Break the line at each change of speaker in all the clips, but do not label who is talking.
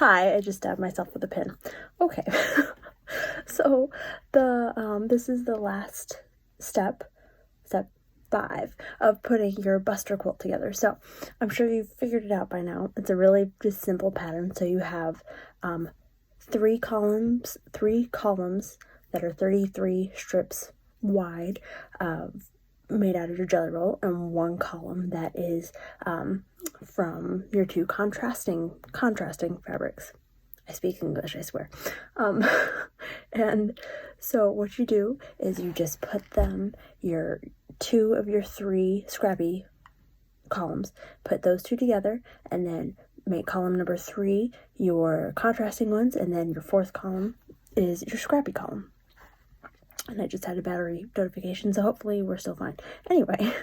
Hi, I just stabbed myself with a pin. Okay. So this is the last step 5 of putting your buster quilt together. So I'm sure you've figured it out by now. It's a really just simple pattern. So you have 3 columns that are 33 strips wide, made out of your jelly roll, and 1 column that is from your 2 contrasting fabrics. I speak English, I swear. And so what you do is you just put them, your 2 of your 3 scrappy columns, put those 2 together, and then make column number 3 your contrasting ones, and then your 4th column is your scrappy column. And I just had a battery notification, so hopefully we're still fine. Anyway,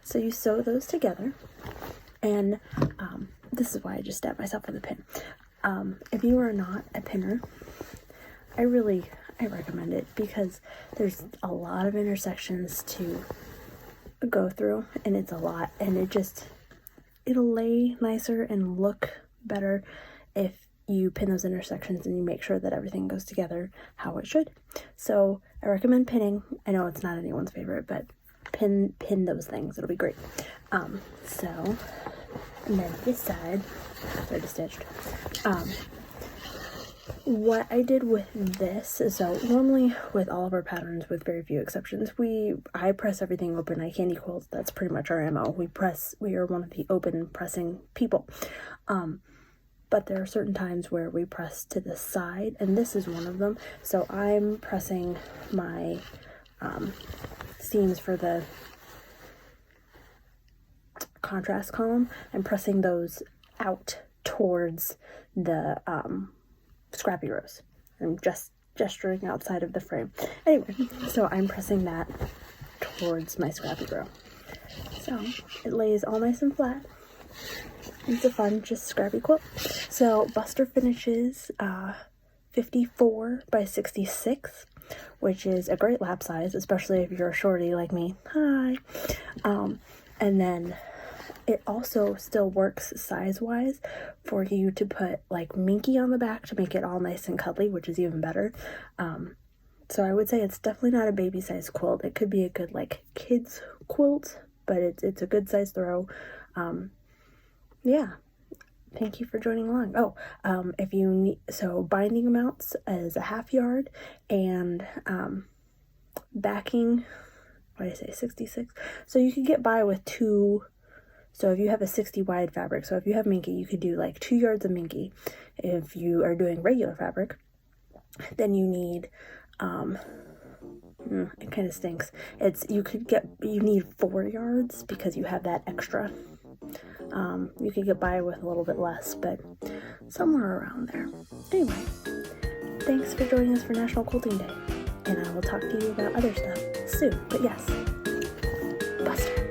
so you sew those together, and this is why I just stabbed myself with a pin. If you are not a pinner, I recommend it, because there's a lot of intersections to go through, and it's a lot, and it'll lay nicer and look better if you pin those intersections and you make sure that everything goes together how it should. So I recommend pinning. I know it's not anyone's favorite, but pin those things. It'll be great. So, and then this side, it's already stitched. What I did with this is, so normally with all of our patterns, with very few exceptions, I press everything open. Eye Candy Quilts, that's pretty much our MO. We are one of the open pressing people. But there are certain times where we press to the side, and this is one of them. So I'm pressing my seams for the contrast column. I'm pressing those out towards the scrappy rows. I'm just gesturing outside of the frame. Anyway, so I'm pressing that towards my scrappy row. So it lays all nice and flat. It's a fun, just scrappy quilt. So buster finishes 54 by 66, which is a great lap size, especially if you're a shorty like me. Hi. And then it also still works size-wise for you to put like minky on the back to make it all nice and cuddly, which is even better. So I would say it's definitely not a baby size quilt. It could be a good like kids quilt, but it's a good size throw. Yeah, thank you for joining along. If you need, so binding amounts is a 1/2 yard, and backing, what did I say, 66? So you could get by with 2. So if you have a 60 wide fabric, so if you have minky, you could do like 2 yards of minky. If you are doing regular fabric, then you need, it kind of stinks. You need 4 yards because you have that extra. You could get by with a little bit less, but somewhere around there. Anyway, thanks for joining us for National Quilting Day, and I will talk to you about other stuff soon. But yes, buster.